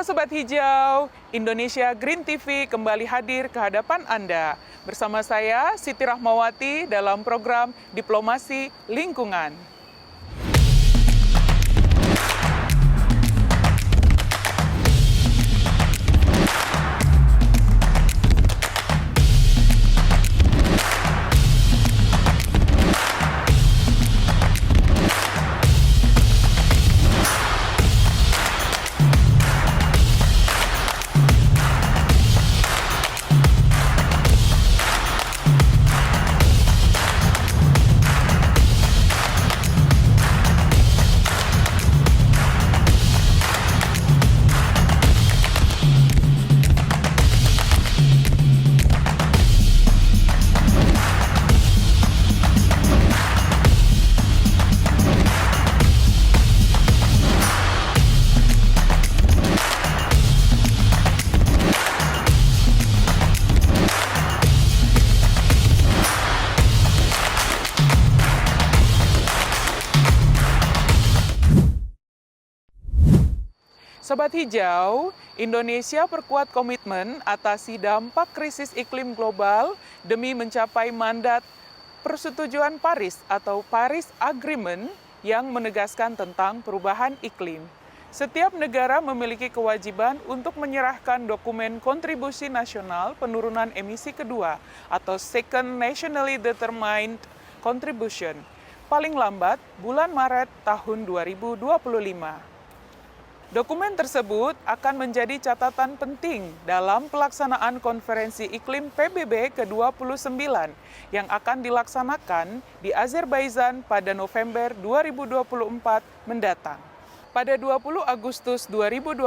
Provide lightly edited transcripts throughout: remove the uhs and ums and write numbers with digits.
Halo Sobat Hijau, Indonesia Green TV kembali hadir ke hadapan Anda. Bersama saya, Siti Rahmawati dalam program Diplomasi Lingkungan. Sobat Hijau, Indonesia perkuat komitmen atasi dampak krisis iklim global demi mencapai mandat Persetujuan Paris atau Paris Agreement yang menegaskan tentang perubahan iklim. Setiap negara memiliki kewajiban untuk menyerahkan dokumen kontribusi nasional penurunan emisi kedua atau Second Nationally Determined Contribution, paling lambat bulan Maret tahun 2025. Dokumen tersebut akan menjadi catatan penting dalam pelaksanaan konferensi iklim PBB ke-29 yang akan dilaksanakan di Azerbaijan pada November 2024 mendatang. Pada 20 Agustus 2024,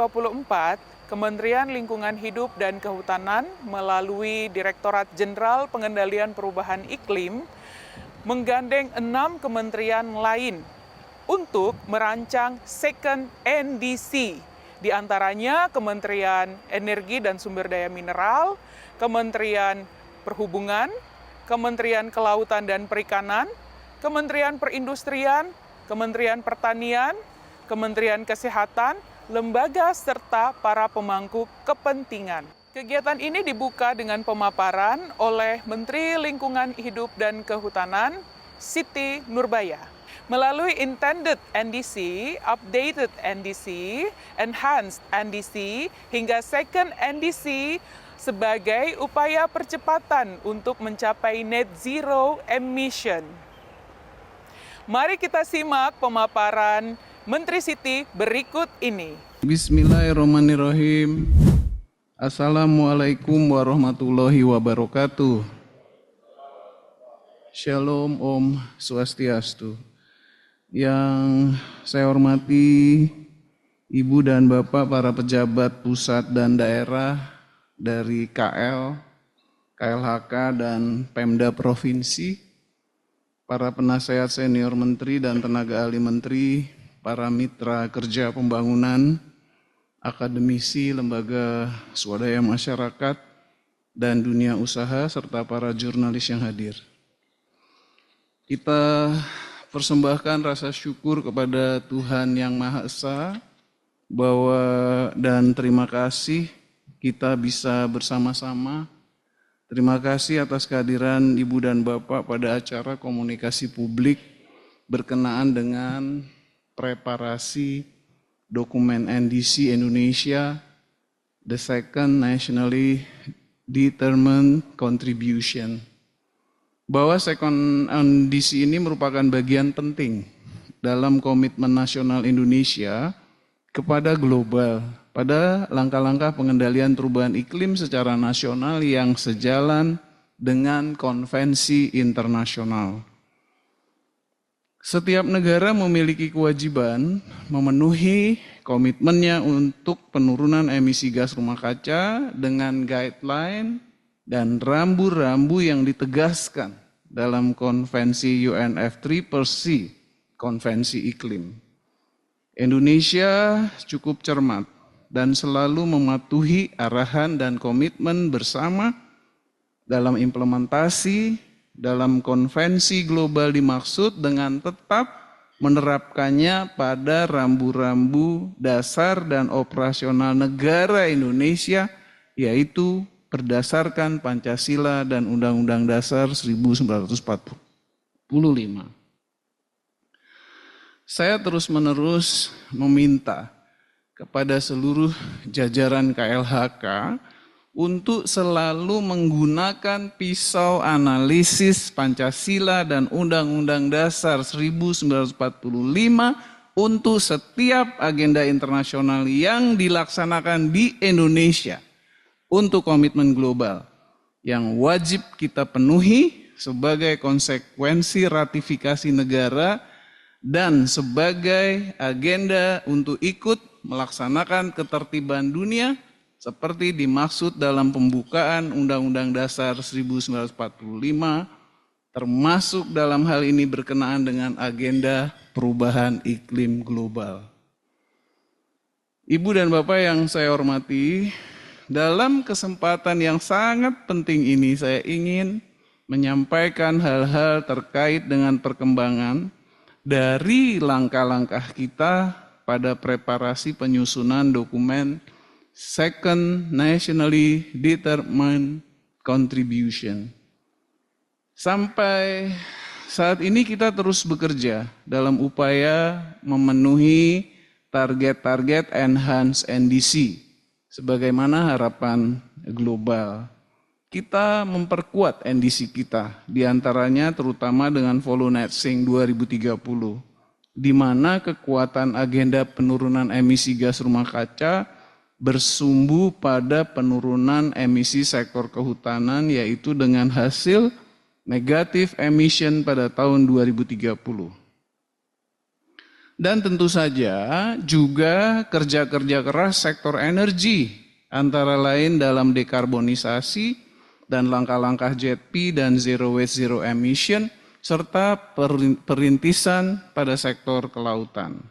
Kementerian Lingkungan Hidup dan Kehutanan melalui Direktorat Jenderal Pengendalian Perubahan Iklim menggandeng 6 kementerian lain untuk merancang Second NDC, di antaranya Kementerian Energi dan Sumber Daya Mineral, Kementerian Perhubungan, Kementerian Kelautan dan Perikanan, Kementerian Perindustrian, Kementerian Pertanian, Kementerian Kesehatan, lembaga serta para pemangku kepentingan. Kegiatan ini dibuka dengan pemaparan oleh Menteri Lingkungan Hidup dan Kehutanan, Siti Nurbaya. Melalui Intended NDC, Updated NDC, Enhanced NDC, hingga Second NDC sebagai upaya percepatan untuk mencapai net zero emission. Mari kita simak pemaparan Menteri Siti berikut ini. Bismillahirrahmanirrahim. Assalamualaikum warahmatullahi wabarakatuh. Shalom Om Swastiastu. Yang saya hormati Ibu dan Bapak para pejabat pusat dan daerah dari KL, KLHK dan Pemda Provinsi, para penasehat senior menteri dan tenaga ahli menteri, para mitra kerja pembangunan, akademisi, lembaga swadaya masyarakat, dan dunia usaha, serta para jurnalis yang hadir. Kita persembahkan rasa syukur kepada Tuhan Yang Maha Esa dan terima kasih kita bisa bersama-sama. Terima kasih atas kehadiran Ibu dan Bapak pada acara komunikasi publik berkenaan dengan preparasi dokumen NDC Indonesia, the Second Nationally Determined Contribution. Bahwa Second NDC ini merupakan bagian penting dalam komitmen nasional Indonesia kepada global pada langkah-langkah pengendalian perubahan iklim secara nasional yang sejalan dengan konvensi internasional. Setiap negara memiliki kewajiban memenuhi komitmennya untuk penurunan emisi gas rumah kaca dengan guideline dan rambu-rambu yang ditegaskan dalam konvensi UNFCCC, konvensi iklim. Indonesia cukup cermat dan selalu mematuhi arahan dan komitmen bersama dalam implementasi dalam konvensi global dimaksud dengan tetap menerapkannya pada rambu-rambu dasar dan operasional negara Indonesia, yaitu berdasarkan Pancasila dan Undang-Undang Dasar 1945. Saya terus-menerus meminta kepada seluruh jajaran KLHK untuk selalu menggunakan pisau analisis Pancasila dan Undang-Undang Dasar 1945 untuk setiap agenda internasional yang dilaksanakan di Indonesia untuk komitmen global yang wajib kita penuhi sebagai konsekuensi ratifikasi negara dan sebagai agenda untuk ikut melaksanakan ketertiban dunia seperti dimaksud dalam pembukaan Undang-Undang Dasar 1945, termasuk dalam hal ini berkenaan dengan agenda perubahan iklim global. Ibu dan Bapak yang saya hormati, dalam kesempatan yang sangat penting ini saya ingin menyampaikan hal-hal terkait dengan perkembangan dari langkah-langkah kita pada preparasi penyusunan dokumen Second Nationally Determined Contribution. Sampai saat ini kita terus bekerja dalam upaya memenuhi target-target Enhanced NDC sebagaimana harapan global. Kita memperkuat NDC kita, diantaranya terutama dengan Volunetsing 2030, di mana kekuatan agenda penurunan emisi gas rumah kaca bersumbu pada penurunan emisi sektor kehutanan, yaitu dengan hasil negatif emission pada tahun 2030. Dan tentu saja juga kerja-kerja keras sektor energi, antara lain dalam dekarbonisasi, dan langkah-langkah JETP dan Zero Waste Zero Emission, serta perintisan pada sektor kelautan.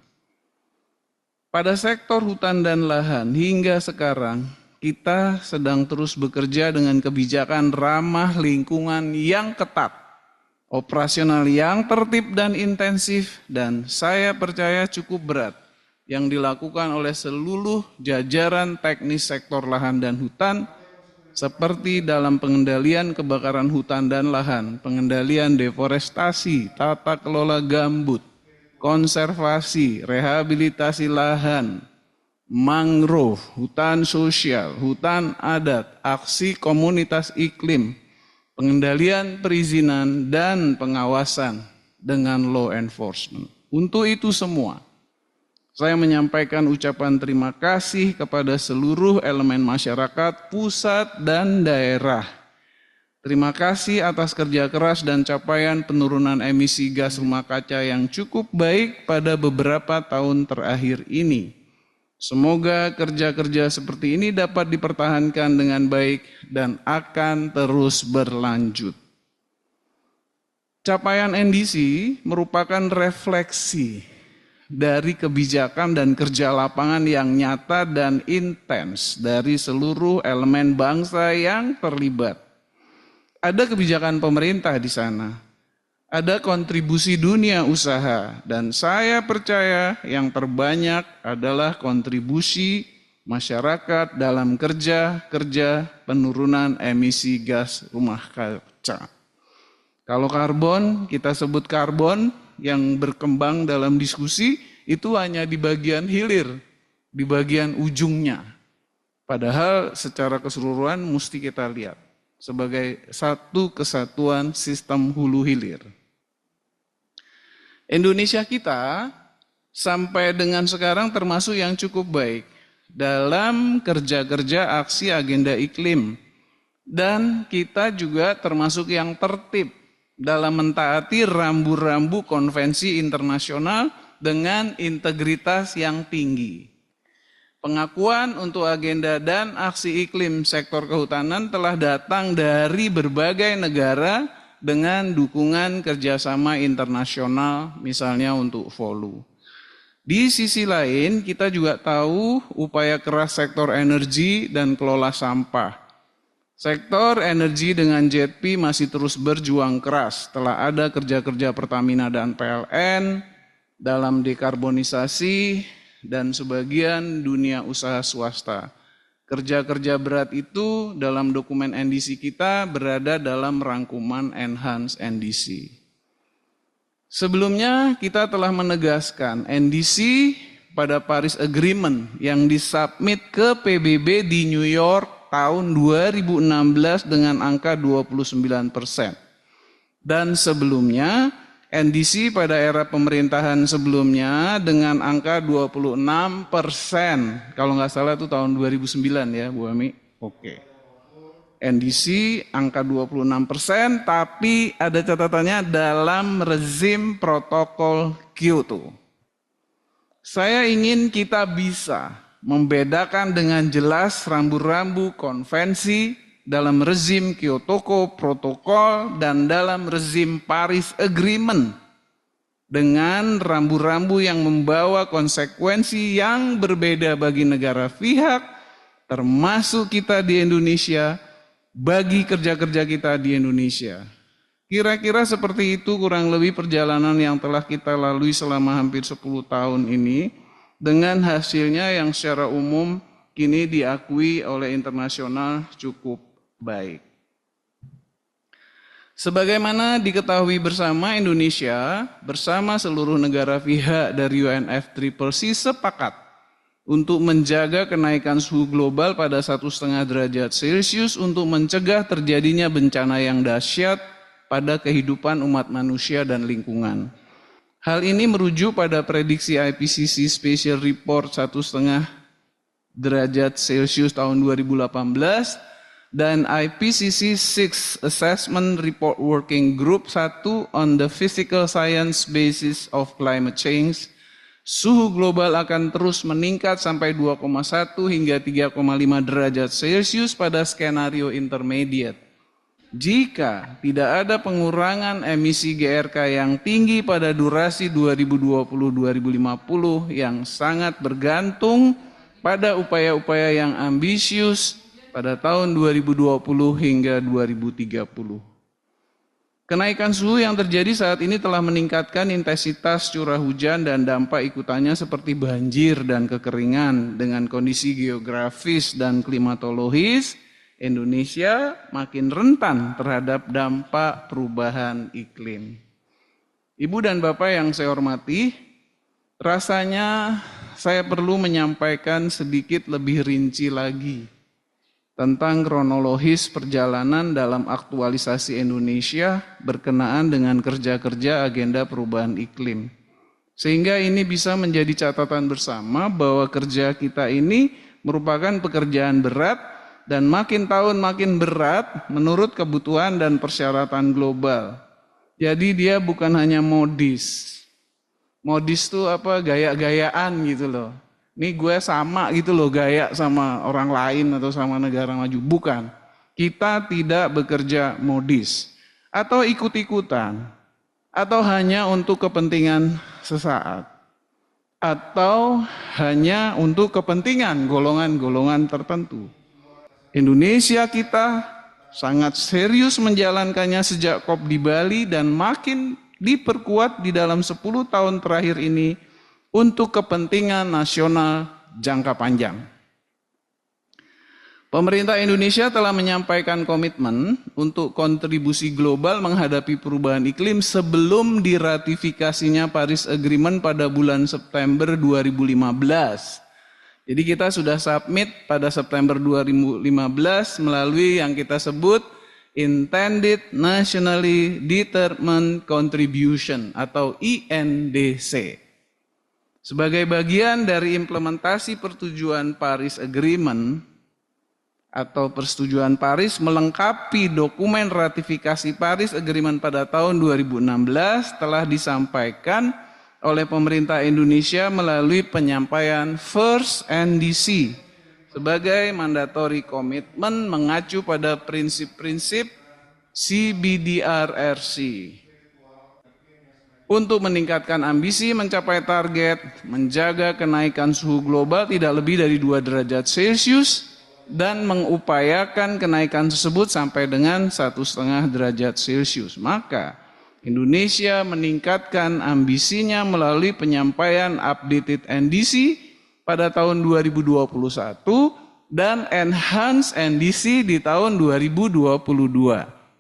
Pada sektor hutan dan lahan hingga sekarang, kita sedang terus bekerja dengan kebijakan ramah lingkungan yang ketat, operasional yang tertib dan intensif, dan saya percaya cukup berat yang dilakukan oleh seluruh jajaran teknis sektor lahan dan hutan, seperti dalam pengendalian kebakaran hutan dan lahan, pengendalian deforestasi, tata kelola gambut, konservasi, rehabilitasi lahan, mangrove, hutan sosial, hutan adat, aksi komunitas iklim, pengendalian perizinan, dan pengawasan dengan law enforcement. Untuk itu semua, saya menyampaikan ucapan terima kasih kepada seluruh elemen masyarakat, pusat dan daerah. Terima kasih atas kerja keras dan capaian penurunan emisi gas rumah kaca yang cukup baik pada beberapa tahun terakhir ini. Semoga kerja-kerja seperti ini dapat dipertahankan dengan baik dan akan terus berlanjut. Capaian NDC merupakan refleksi dari kebijakan dan kerja lapangan yang nyata dan intens dari seluruh elemen bangsa yang terlibat. Ada kebijakan pemerintah di sana, ada kontribusi dunia usaha, dan saya percaya yang terbanyak adalah kontribusi masyarakat dalam kerja penurunan emisi gas rumah kaca. Kalau karbon, kita sebut karbon yang berkembang dalam diskusi itu hanya di bagian hilir, di bagian ujungnya. Padahal secara keseluruhan mesti kita lihat sebagai satu kesatuan sistem hulu hilir. Indonesia kita sampai dengan sekarang termasuk yang cukup baik dalam kerja-kerja aksi agenda iklim. Dan kita juga termasuk yang tertib dalam mentaati rambu-rambu konvensi internasional dengan integritas yang tinggi. Pengakuan untuk agenda dan aksi iklim sektor kehutanan telah datang dari berbagai negara dengan dukungan kerjasama internasional, misalnya untuk VOLU. Di sisi lain, kita juga tahu upaya keras sektor energi dan kelola sampah. Sektor energi dengan JETP masih terus berjuang keras. Telah ada kerja-kerja Pertamina dan PLN, dalam dekarbonisasi, dan sebagian dunia usaha swasta. Kerja-kerja berat itu dalam dokumen NDC kita berada dalam rangkuman Enhanced NDC. Sebelumnya kita telah menegaskan NDC pada Paris Agreement yang disubmit ke PBB di New York tahun 2016 dengan angka 29%. Dan sebelumnya NDC pada era pemerintahan sebelumnya dengan angka 26%. Kalau nggak salah itu tahun 2009 ya Bu Ami. Oke. NDC angka 26%, tapi ada catatannya dalam rezim protokol Kyoto. Saya ingin kita bisa membedakan dengan jelas rambu-rambu konvensi dalam rezim Kyoto Protokol dan dalam rezim Paris Agreement dengan rambu-rambu yang membawa konsekuensi yang berbeda bagi negara pihak, termasuk kita di Indonesia, bagi kerja-kerja kita di Indonesia. Kira-kira seperti itu kurang lebih perjalanan yang telah kita lalui selama hampir 10 tahun ini, dengan hasilnya yang secara umum kini diakui oleh internasional cukup baik. Sebagaimana diketahui bersama, Indonesia bersama seluruh negara pihak dari UNFCCC sepakat untuk menjaga kenaikan suhu global pada 1,5 derajat Celcius untuk mencegah terjadinya bencana yang dahsyat pada kehidupan umat manusia dan lingkungan. Hal ini merujuk pada prediksi IPCC Special Report 1,5 derajat Celcius tahun 2018 dan IPCC 6 Assessment Report Working Group 1 on the Physical Science Basis of Climate Change. Suhu global akan terus meningkat sampai 2,1 hingga 3,5 derajat Celcius pada skenario intermediate. Jika tidak ada pengurangan emisi GRK yang tinggi pada durasi 2020-2050 yang sangat bergantung pada upaya-upaya yang ambisius pada tahun 2020 hingga 2030. Kenaikan suhu yang terjadi saat ini telah meningkatkan intensitas curah hujan dan dampak ikutannya seperti banjir dan kekeringan. Dengan kondisi geografis dan klimatologis, Indonesia makin rentan terhadap dampak perubahan iklim. Ibu dan Bapak yang saya hormati, rasanya saya perlu menyampaikan sedikit lebih rinci lagi tentang kronologis perjalanan dalam aktualisasi Indonesia berkenaan dengan kerja-kerja agenda perubahan iklim. Sehingga ini bisa menjadi catatan bersama bahwa kerja kita ini merupakan pekerjaan berat dan makin tahun makin berat menurut kebutuhan dan persyaratan global. Jadi dia bukan hanya modis. Modis itu apa? Gaya-gayaan gitu loh. Ini gue sama gitu loh gaya sama orang lain atau sama negara maju. Bukan. Kita tidak bekerja modis. Atau ikut-ikutan. Atau hanya untuk kepentingan sesaat. Atau hanya untuk kepentingan golongan-golongan tertentu. Indonesia kita sangat serius menjalankannya sejak COP di Bali dan makin diperkuat di dalam 10 tahun terakhir ini untuk kepentingan nasional jangka panjang. Pemerintah Indonesia telah menyampaikan komitmen untuk kontribusi global menghadapi perubahan iklim sebelum diratifikasinya Paris Agreement pada bulan September 2015. Jadi kita sudah submit pada September 2015 melalui yang kita sebut Intended Nationally Determined Contribution atau INDC. Sebagai bagian dari implementasi persetujuan Paris Agreement atau persetujuan Paris melengkapi dokumen ratifikasi Paris Agreement pada tahun 2016 telah disampaikan oleh pemerintah Indonesia melalui penyampaian First NDC sebagai mandatory commitment mengacu pada prinsip-prinsip CBDRRC. Untuk meningkatkan ambisi mencapai target menjaga kenaikan suhu global tidak lebih dari 2 derajat Celcius dan mengupayakan kenaikan tersebut sampai dengan 1,5 derajat Celcius. Maka Indonesia meningkatkan ambisinya melalui penyampaian updated NDC pada tahun 2021 dan enhanced NDC di tahun 2022.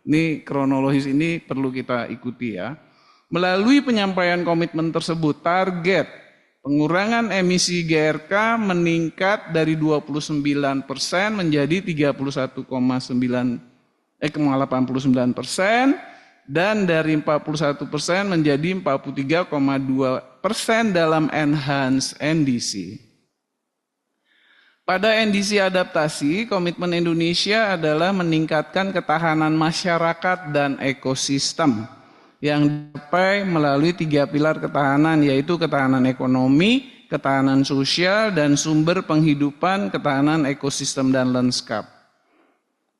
Ini kronologis ini perlu kita ikuti ya. Melalui penyampaian komitmen tersebut, target pengurangan emisi GRK meningkat dari 29% menjadi 31,89% dan dari 41% menjadi 43,2% dalam enhanced NDC. Pada NDC adaptasi, komitmen Indonesia adalah meningkatkan ketahanan masyarakat dan ekosistem yang dicapai melalui 3 pilar ketahanan, yaitu ketahanan ekonomi, ketahanan sosial, dan sumber penghidupan, ketahanan ekosistem dan lanskap,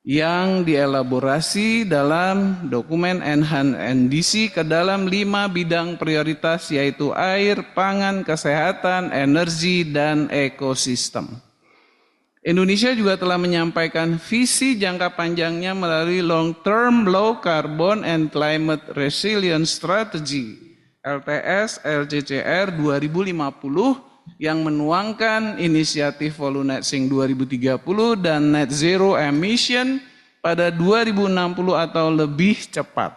yang dielaborasi dalam dokumen Enhanced NDC ke dalam 5 bidang prioritas, yaitu air, pangan, kesehatan, energi, dan ekosistem. Indonesia juga telah menyampaikan visi jangka panjangnya melalui Long Term Low Carbon and Climate Resilience Strategy LTS LCCR 2050 yang menuangkan inisiatif Volunet-Sync 2030 dan Net Zero Emission pada 2060 atau lebih cepat.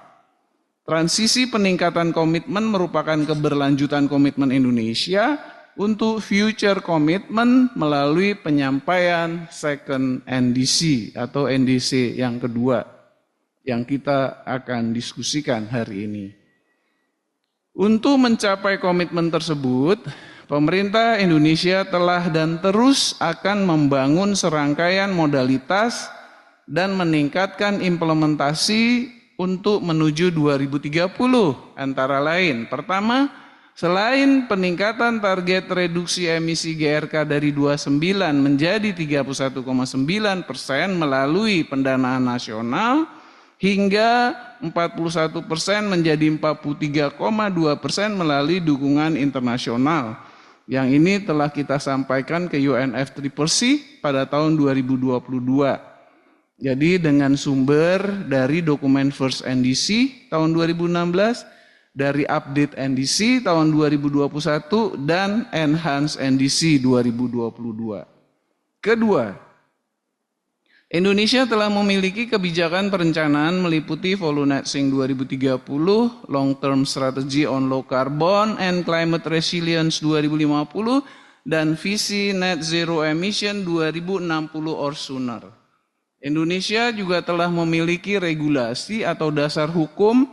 Transisi peningkatan komitmen merupakan keberlanjutan komitmen Indonesia untuk future commitment melalui penyampaian second NDC atau NDC yang kedua yang kita akan diskusikan hari ini. Untuk mencapai komitmen tersebut, pemerintah Indonesia telah dan terus akan membangun serangkaian modalitas dan meningkatkan implementasi untuk menuju 2030, antara lain. Pertama, selain peningkatan target reduksi emisi GRK dari 29 menjadi 31,9% melalui pendanaan nasional hingga 41% menjadi 43,2% melalui dukungan internasional. Yang ini telah kita sampaikan ke UNFCCC pada tahun 2022. Jadi dengan sumber dari dokumen First NDC tahun 2016, dari update NDC tahun 2021 dan enhanced NDC 2022. Kedua, Indonesia telah memiliki kebijakan perencanaan meliputi Volunet-Sync 2030, Long Term Strategy on Low Carbon and Climate Resilience 2050, dan visi Net Zero Emission 2060 or sooner. Indonesia juga telah memiliki regulasi atau dasar hukum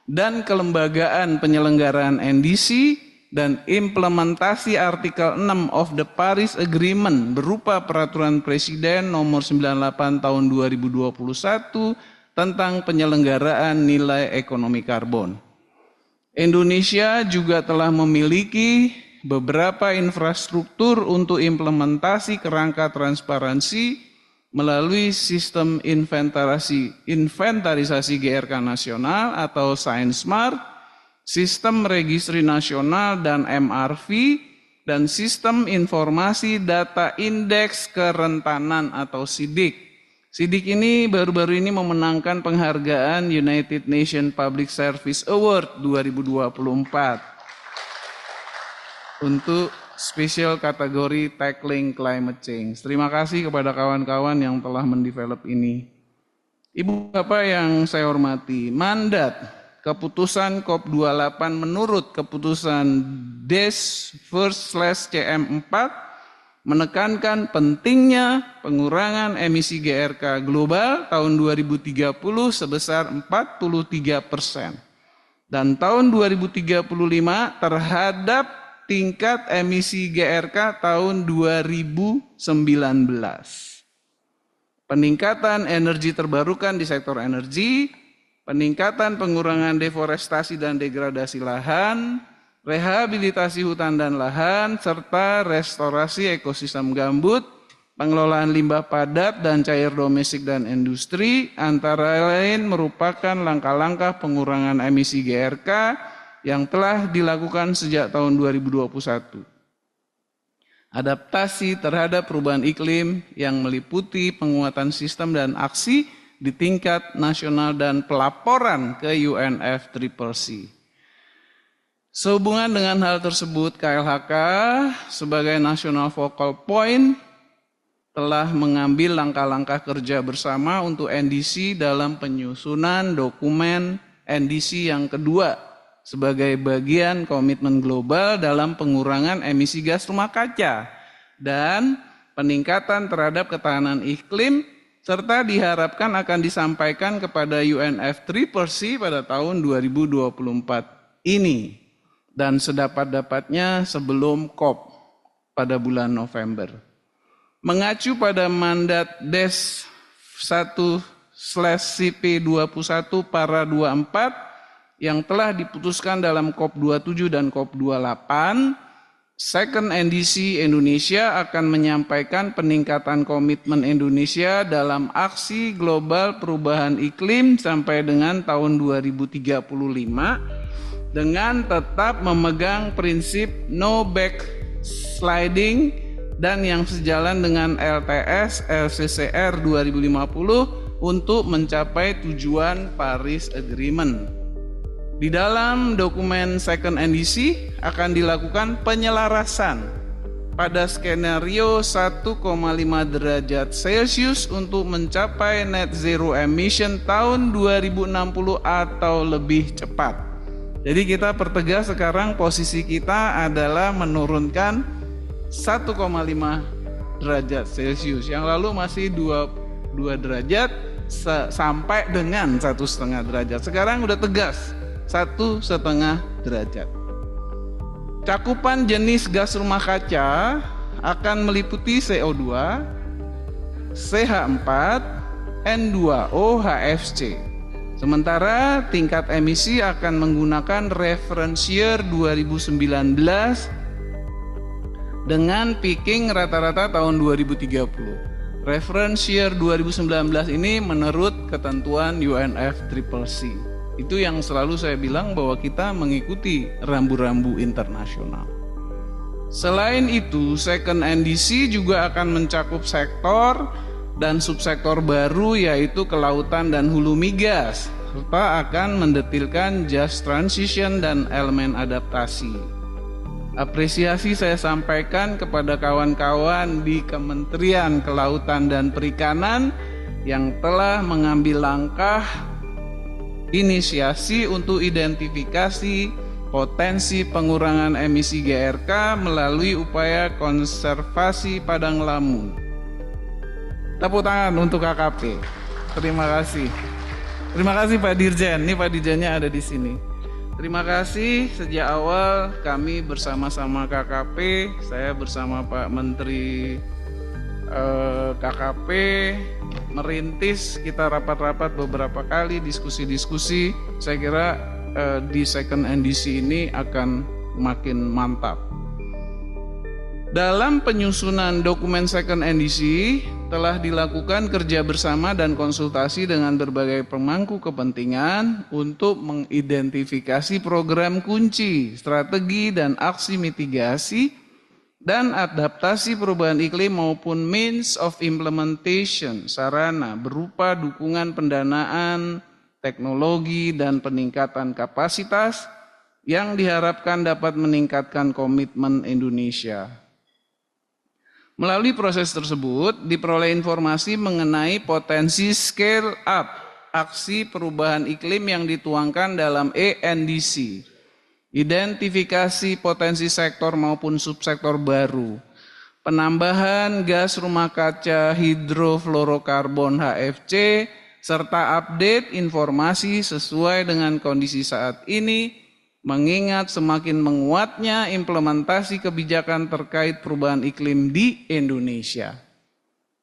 dan kelembagaan penyelenggaraan NDC dan implementasi artikel 6 of the Paris Agreement berupa peraturan Presiden nomor 98 tahun 2021 tentang penyelenggaraan nilai ekonomi karbon. Indonesia juga telah memiliki beberapa infrastruktur untuk implementasi kerangka transparansi melalui sistem inventarisasi GRK nasional atau ScienceMart, sistem registri nasional dan MRV, dan sistem informasi data indeks kerentanan atau SIDIK. SIDIK ini baru-baru ini memenangkan penghargaan United Nations Public Service Award 2024 untuk spesial kategori Tackling Climate Change. Terima kasih kepada kawan-kawan yang telah mendevelop ini. Ibu Bapak yang saya hormati, mandat keputusan COP28 menurut keputusan DES First/CM4 menekankan pentingnya pengurangan emisi GRK global tahun 2030 sebesar 43% dan tahun 2035 terhadap tingkat emisi GRK tahun 2019. Peningkatan energi terbarukan di sektor energi, peningkatan pengurangan deforestasi dan degradasi lahan, rehabilitasi hutan dan lahan, serta restorasi ekosistem gambut, pengelolaan limbah padat dan cair domestik dan industri, antara lain merupakan langkah-langkah pengurangan emisi GRK yang telah dilakukan sejak tahun 2021. Adaptasi terhadap perubahan iklim yang meliputi penguatan sistem dan aksi di tingkat nasional dan pelaporan ke UNFCCC. Sehubungan dengan hal tersebut, KLHK sebagai National Focal Point telah mengambil langkah-langkah kerja bersama untuk NDC dalam penyusunan dokumen NDC yang kedua sebagai bagian komitmen global dalam pengurangan emisi gas rumah kaca dan peningkatan terhadap ketahanan iklim, serta diharapkan akan disampaikan kepada UNFCCC pada tahun 2024 ini dan sedapat-dapatnya sebelum COP pada bulan November. Mengacu pada mandat DES 1/CP21 para 24 yang telah diputuskan dalam COP 27 dan COP 28, Second NDC Indonesia akan menyampaikan peningkatan komitmen Indonesia dalam aksi global perubahan iklim sampai dengan tahun 2035 dengan tetap memegang prinsip no backsliding dan yang sejalan dengan LTS LCCR 2050 untuk mencapai tujuan Paris Agreement. Di dalam dokumen Second NDC akan dilakukan penyelarasan pada skenario 1,5 derajat Celcius untuk mencapai net zero emission tahun 2060 atau lebih cepat. Jadi kita pertegas sekarang posisi kita adalah menurunkan 1,5 derajat Celcius. Yang lalu masih 2 derajat sampai dengan 1,5 derajat. Sekarang udah tegas 1,5 derajat. Cakupan jenis gas rumah kaca akan meliputi CO2, CH4, N2O, HFC. Sementara tingkat emisi akan menggunakan reference year 2019 dengan peaking rata-rata tahun 2030. Reference year 2019 ini menurut ketentuan UNFCCC. Itu yang selalu saya bilang bahwa kita mengikuti rambu-rambu internasional. Selain itu, Second NDC juga akan mencakup sektor dan subsektor baru yaitu kelautan dan hulu migas, serta akan mendetilkan just transition dan elemen adaptasi. Apresiasi saya sampaikan kepada kawan-kawan di Kementerian Kelautan dan Perikanan yang telah mengambil langkah inisiasi untuk identifikasi potensi pengurangan emisi GRK melalui upaya konservasi padang lamun. Tepuk tangan untuk KKP. Terima kasih. Terima kasih Pak Dirjen. Ini Pak Dirjennya ada di sini. Terima kasih, sejak awal kami bersama-sama KKP, saya bersama Pak Menteri KKP merintis, kita rapat-rapat beberapa kali, diskusi-diskusi. Saya kira di Second NDC ini akan makin mantap. Dalam penyusunan dokumen Second NDC telah dilakukan kerja bersama dan konsultasi dengan berbagai pemangku kepentingan untuk mengidentifikasi program kunci, strategi dan aksi mitigasi dan adaptasi perubahan iklim maupun means of implementation sarana berupa dukungan pendanaan, teknologi dan peningkatan kapasitas yang diharapkan dapat meningkatkan komitmen Indonesia. Melalui proses tersebut, diperoleh informasi mengenai potensi scale up aksi perubahan iklim yang dituangkan dalam ENDC, identifikasi potensi sektor maupun subsektor baru, penambahan gas rumah kaca hidrofluorokarbon HFC, serta update informasi sesuai dengan kondisi saat ini, mengingat semakin menguatnya implementasi kebijakan terkait perubahan iklim di Indonesia.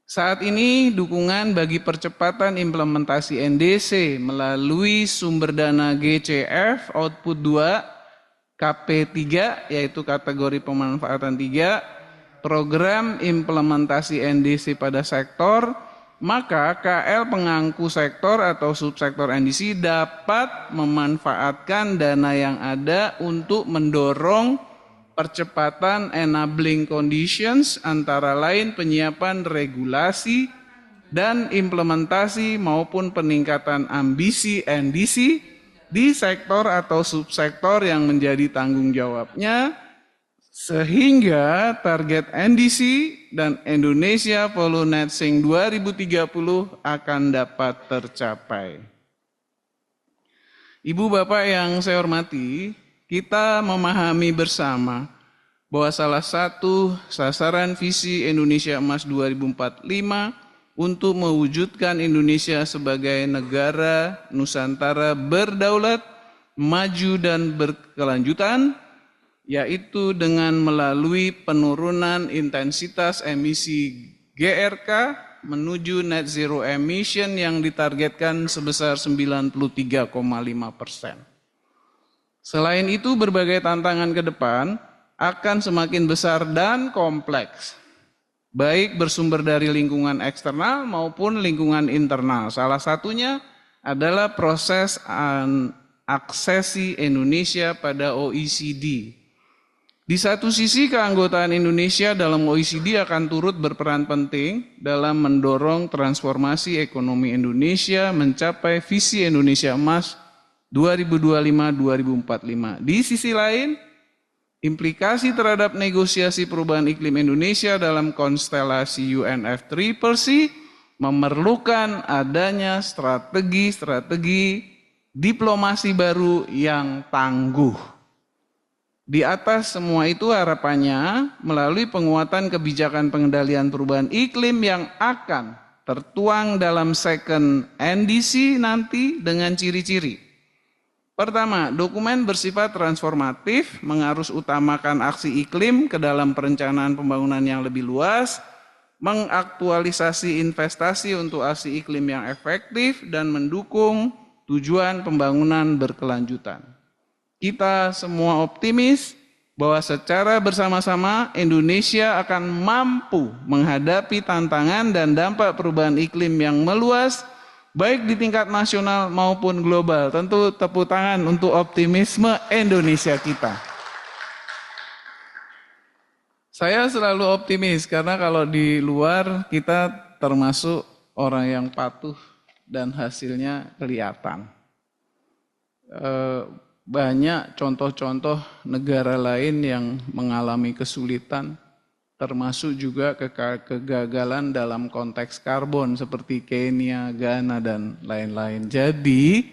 Saat ini dukungan bagi percepatan implementasi NDC melalui sumber dana GCF output 2 KP3 yaitu kategori pemanfaatan 3, program implementasi NDC pada sektor, maka KL pengangku sektor atau subsektor NDC dapat memanfaatkan dana yang ada untuk mendorong percepatan enabling conditions antara lain penyiapan regulasi dan implementasi maupun peningkatan ambisi NDC di sektor atau subsektor yang menjadi tanggung jawabnya, sehingga target NDC dan Indonesia Volume Net Sink 2030 akan dapat tercapai. Ibu Bapak yang saya hormati, kita memahami bersama bahwa salah satu sasaran visi Indonesia Emas 2045 untuk mewujudkan Indonesia sebagai negara Nusantara berdaulat, maju dan berkelanjutan, yaitu dengan melalui penurunan intensitas emisi GRK menuju net zero emission yang ditargetkan sebesar 93,5%. Selain itu, berbagai tantangan ke depan akan semakin besar dan kompleks, baik bersumber dari lingkungan eksternal maupun lingkungan internal. Salah satunya adalah proses aksesi Indonesia pada OECD. Di satu sisi, keanggotaan Indonesia dalam OECD akan turut berperan penting dalam mendorong transformasi ekonomi Indonesia mencapai visi Indonesia Emas 2025-2045. Di sisi lain, implikasi terhadap negosiasi perubahan iklim Indonesia dalam konstelasi UNFCCC memerlukan adanya strategi diplomasi baru yang tangguh. Di atas semua itu harapannya melalui penguatan kebijakan pengendalian perubahan iklim yang akan tertuang dalam second NDC nanti dengan ciri-ciri. Pertama, dokumen bersifat transformatif, mengarus utamakan aksi iklim ke dalam perencanaan pembangunan yang lebih luas, mengaktualisasi investasi untuk aksi iklim yang efektif, dan mendukung tujuan pembangunan berkelanjutan. Kita semua optimis bahwa secara bersama-sama Indonesia akan mampu menghadapi tantangan dan dampak perubahan iklim yang meluas, baik di tingkat nasional maupun global. Tentu tepuk tangan untuk optimisme Indonesia kita. Saya selalu optimis karena kalau di luar kita termasuk orang yang patuh dan hasilnya kelihatan. Banyak contoh-contoh negara lain yang mengalami kesulitan, termasuk juga kegagalan dalam konteks karbon seperti Kenya, Ghana, dan lain-lain. Jadi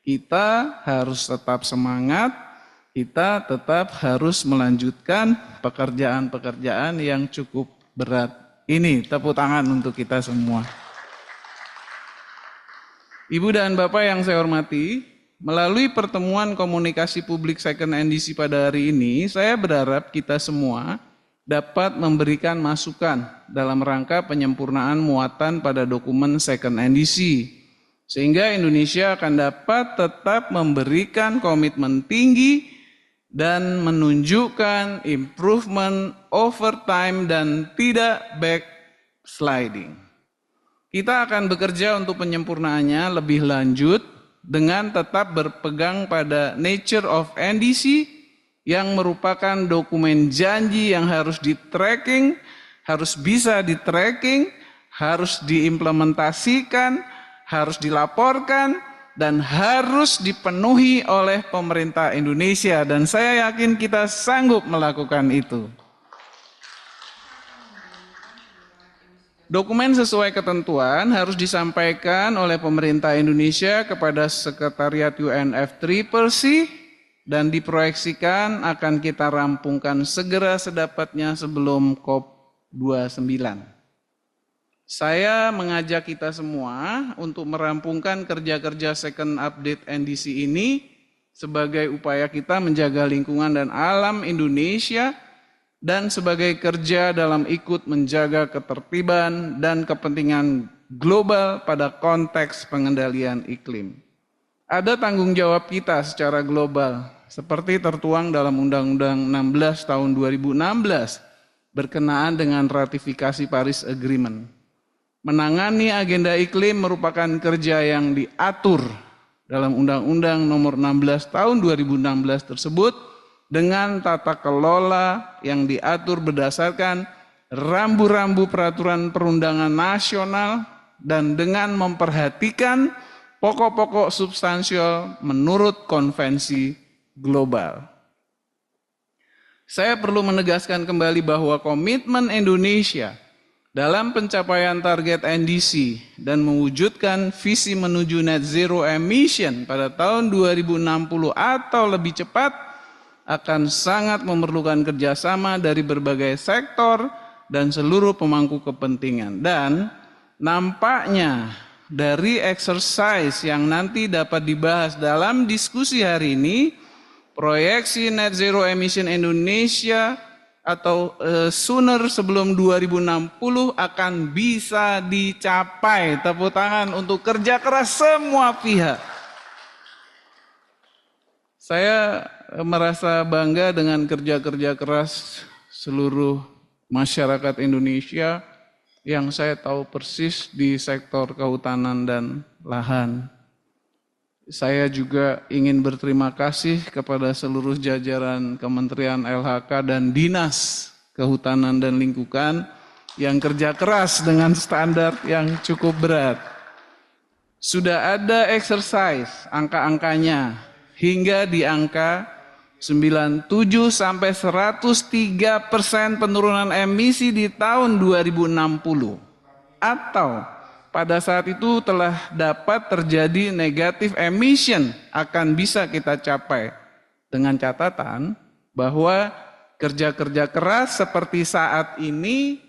kita harus tetap semangat, kita tetap harus melanjutkan pekerjaan-pekerjaan yang cukup berat ini. Tepuk tangan untuk kita semua. Ibu dan Bapak yang saya hormati, melalui pertemuan komunikasi publik Second NDC pada hari ini, saya berharap kita semua dapat memberikan masukan dalam rangka penyempurnaan muatan pada dokumen Second NDC, sehingga Indonesia akan dapat tetap memberikan komitmen tinggi dan menunjukkan improvement over time dan tidak backsliding. Kita akan bekerja untuk penyempurnaannya lebih lanjut dengan tetap berpegang pada nature of NDC yang merupakan dokumen janji yang harus di-tracking, harus bisa di-tracking, harus diimplementasikan, harus dilaporkan, dan harus dipenuhi oleh pemerintah Indonesia. Dan saya yakin kita sanggup melakukan itu. Dokumen sesuai ketentuan harus disampaikan oleh pemerintah Indonesia kepada Sekretariat UNFCCC dan diproyeksikan akan kita rampungkan segera sedapatnya sebelum COP29. Saya mengajak kita semua untuk merampungkan kerja-kerja Second Update NDC ini sebagai upaya kita menjaga lingkungan dan alam Indonesia dan sebagai kerja dalam ikut menjaga ketertiban dan kepentingan global pada konteks pengendalian iklim. Ada tanggung jawab kita secara global, seperti tertuang dalam Undang-Undang 16 tahun 2016 berkenaan dengan ratifikasi Paris Agreement. Menangani agenda iklim merupakan kerja yang diatur dalam Undang-Undang nomor 16 tahun 2016 tersebut, dengan tata kelola yang diatur berdasarkan rambu-rambu peraturan perundangan nasional dan dengan memperhatikan pokok-pokok substansial menurut konvensi global. Saya perlu menegaskan kembali bahwa komitmen Indonesia dalam pencapaian target NDC dan mewujudkan visi menuju net zero emission pada tahun 2060 atau lebih cepat akan sangat memerlukan kerjasama dari berbagai sektor dan seluruh pemangku kepentingan. Dan nampaknya dari exercise yang nanti dapat dibahas dalam diskusi hari ini, proyeksi net zero emission Indonesia atau sooner sebelum 2060 akan bisa dicapai. Tepuk tangan untuk kerja keras semua pihak. Saya merasa bangga dengan kerja-kerja keras seluruh masyarakat Indonesia yang saya tahu persis di sektor kehutanan dan lahan. Saya juga ingin berterima kasih kepada seluruh jajaran Kementerian LHK dan Dinas Kehutanan dan Lingkungan yang kerja keras dengan standar yang cukup berat. Sudah ada exercise angka-angkanya hingga di angka 97 sampai 103% penurunan emisi di tahun 2060 atau pada saat itu telah dapat terjadi negative emission akan bisa kita capai dengan catatan bahwa kerja-kerja keras seperti saat ini,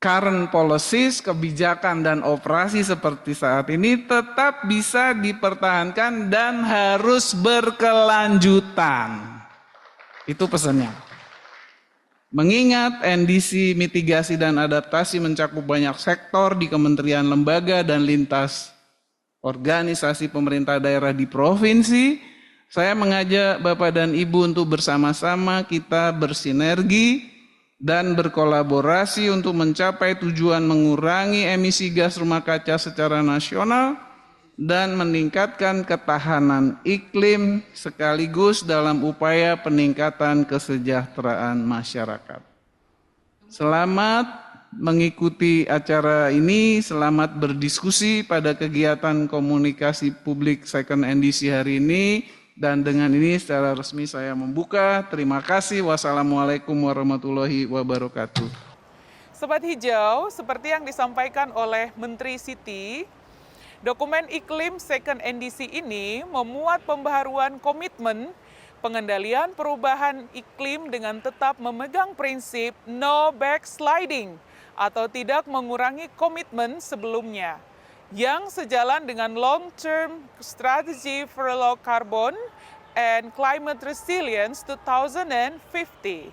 current policies, kebijakan dan operasi seperti saat ini tetap bisa dipertahankan dan harus berkelanjutan. Itu pesannya. Mengingat NDC mitigasi dan adaptasi mencakup banyak sektor di kementerian, lembaga, dan lintas organisasi pemerintah daerah di provinsi, saya mengajak Bapak dan Ibu untuk bersama-sama kita bersinergi dan berkolaborasi untuk mencapai tujuan mengurangi emisi gas rumah kaca secara nasional dan meningkatkan ketahanan iklim sekaligus dalam upaya peningkatan kesejahteraan masyarakat. Selamat mengikuti acara ini, selamat berdiskusi pada kegiatan komunikasi publik Second NDC hari ini, dan dengan ini secara resmi saya membuka. Terima kasih. Wassalamualaikum warahmatullahi wabarakatuh. Sobat Hijau, seperti yang disampaikan oleh Menteri Siti, dokumen iklim Second NDC ini memuat pembaharuan komitmen pengendalian perubahan iklim dengan tetap memegang prinsip no backsliding atau tidak mengurangi komitmen sebelumnya yang sejalan dengan long-term strategy for low carbon and climate resilience 2050.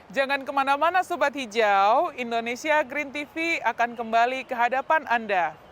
Jangan kemana-mana Sobat Hijau, Indonesia Green TV akan kembali ke hadapan Anda.